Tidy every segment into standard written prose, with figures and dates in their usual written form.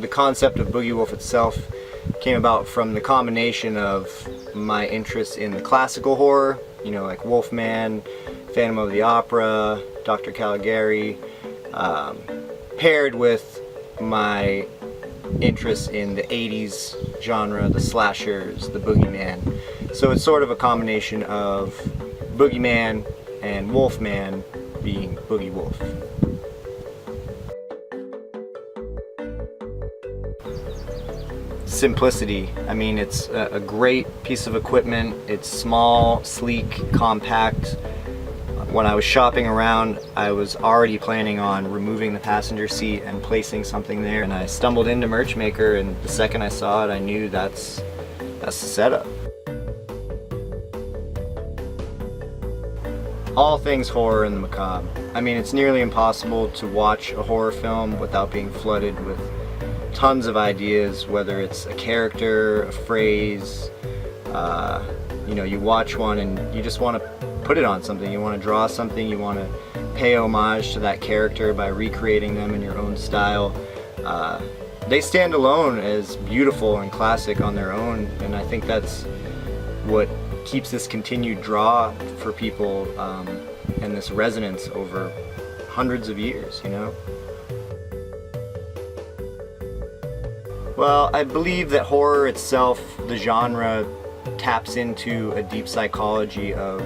the concept of Boogeywolf itself came about from the combination of my interest in the classical horror, you know, like Wolfman, Phantom of the Opera, Dr. Caligari, paired with my interest in the 80s genre, the slashers, the boogeyman. So it's sort of a combination of boogeyman and wolfman being Boogeywolf. Simplicity. I mean, it's a great piece of equipment. It's small, sleek, compact. When I was shopping around, I was already planning on removing the passenger seat and placing something there, and I stumbled into Merchmaker, and the second I saw it, I knew that's the setup. All things horror and the macabre. I mean, it's nearly impossible to watch a horror film without being flooded with tons of ideas, whether it's a character, a phrase, you know, you watch one and you just want to put it on something, you want to draw something, you want to pay homage to that character by recreating them in your own style. They stand alone as beautiful and classic on their own, and I think that's what keeps this continued draw for people and this resonance over hundreds of years, you know? Well, I believe that horror itself, the genre, taps into a deep psychology of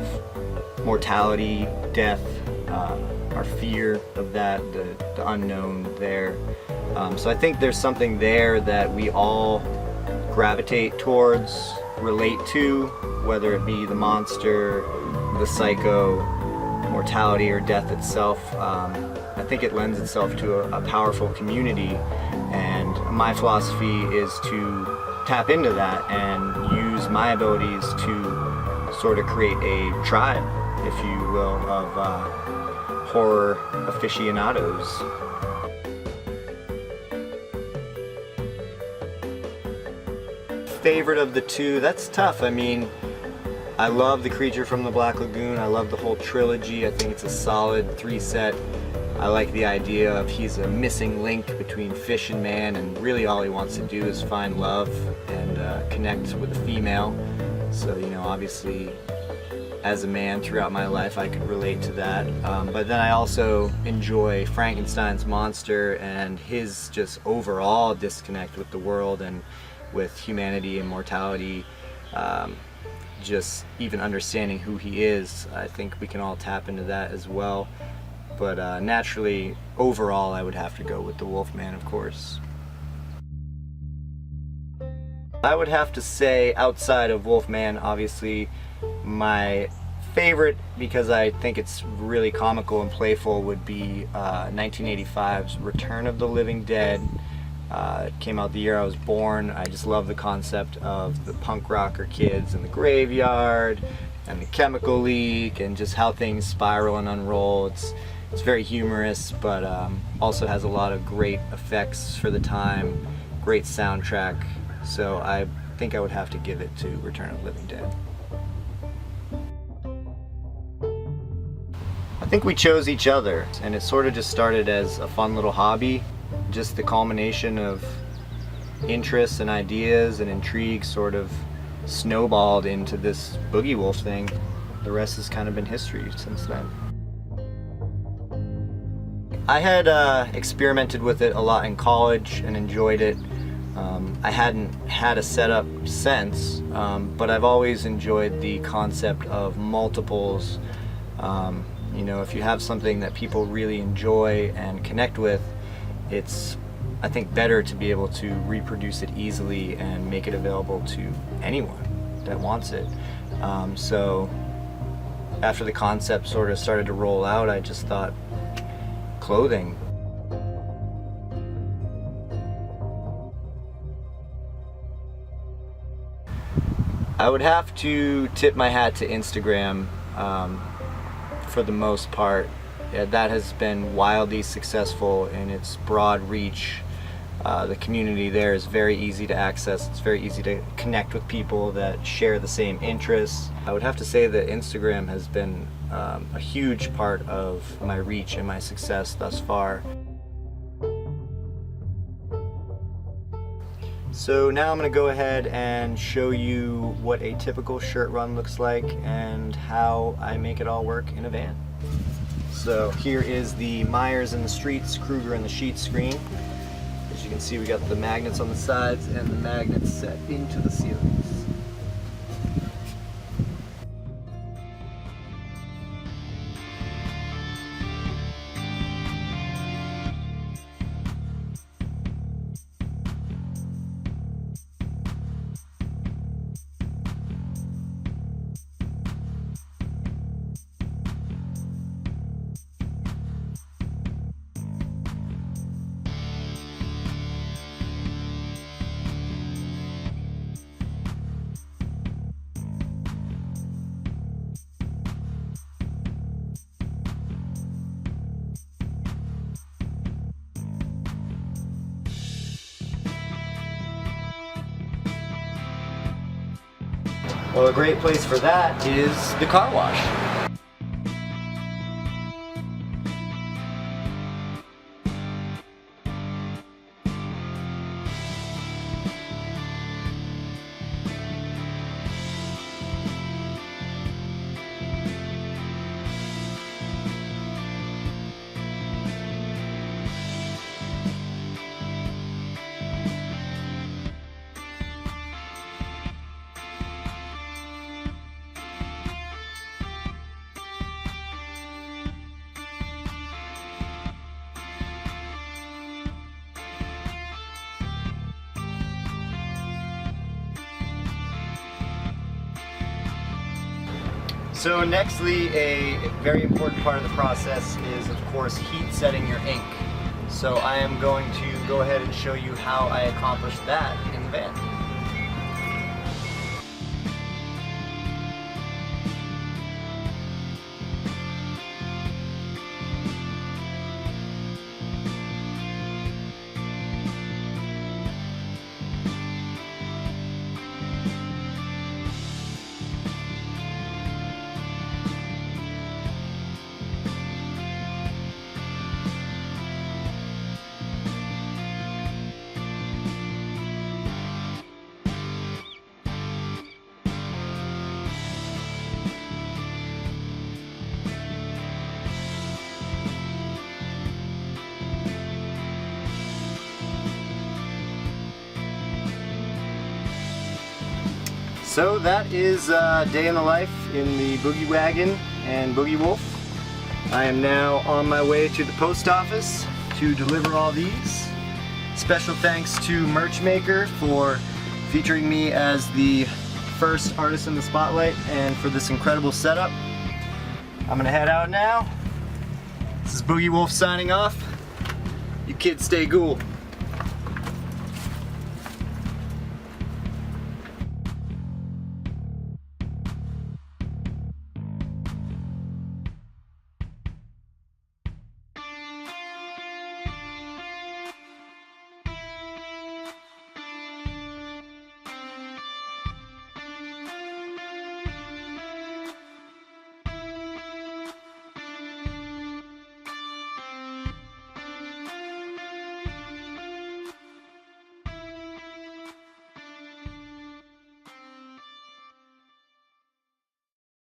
mortality, death, our fear of that, the unknown there. So I think there's something there that we all gravitate towards, relate to, whether it be the monster, the psycho, mortality, or death itself. I think it lends itself to a powerful community, and my philosophy is to tap into that and use my abilities to sort of create a tribe, if you will, of horror aficionados. Favorite of the two, that's tough. I mean, I love The Creature from the Black Lagoon. I love the whole trilogy. I think it's a solid 3-set. I like the idea of he's a missing link between fish and man, and really all he wants to do is find love and connect with a female. So, you know, obviously as a man throughout my life I could relate to that. But then I also enjoy Frankenstein's monster and his just overall disconnect with the world and with humanity and mortality. Just even understanding who he is, I think we can all tap into that as well. But naturally, overall, I would have to go with the Wolfman, of course. I would have to say, outside of Wolfman, obviously, my favorite, because I think it's really comical and playful, would be 1985's Return of the Living Dead. It came out the year I was born. I just love the concept of the punk rocker kids in the graveyard and the chemical leak and just how things spiral and unroll. It's very humorous, but also has a lot of great effects for the time, great soundtrack. So I think I would have to give it to Return of the Living Dead. I think we chose each other, and it sort of just started as a fun little hobby. Just the culmination of interests and ideas and intrigue sort of snowballed into this Boogeywolf thing. The rest has kind of been history since then. I had experimented with it a lot in college and enjoyed it. I hadn't had a setup since, but I've always enjoyed the concept of multiples. You know, if you have something that people really enjoy and connect with, it's, I think, better to be able to reproduce it easily and make it available to anyone that wants it. So after the concept sort of started to roll out, I just thought, clothing. I would have to tip my hat to Instagram for the most part. Yeah, that has been wildly successful in its broad reach. The community there is very easy to access. It's very easy to connect with people that share the same interests. I would have to say that Instagram has been a huge part of my reach and my success thus far. So now I'm going to go ahead and show you what a typical shirt run looks like and how I make it all work in a van. So here is the Myers in the Streets, Kruger in the Sheets screen. As you can see, we got the magnets on the sides and the magnets set into the ceilings. Well, a great place for that is the car wash. So nextly, a very important part of the process is, of course, heat setting your ink. So I am going to go ahead and show you how I accomplish that in the van. So that is a day in the life in the Boogie Wagon and Boogeywolf. I am now on my way to the post office to deliver all these. Special thanks to Merchmaker for featuring me as the first artist in the spotlight and for this incredible setup. I'm gonna head out now. This is Boogeywolf signing off. You kids stay cool.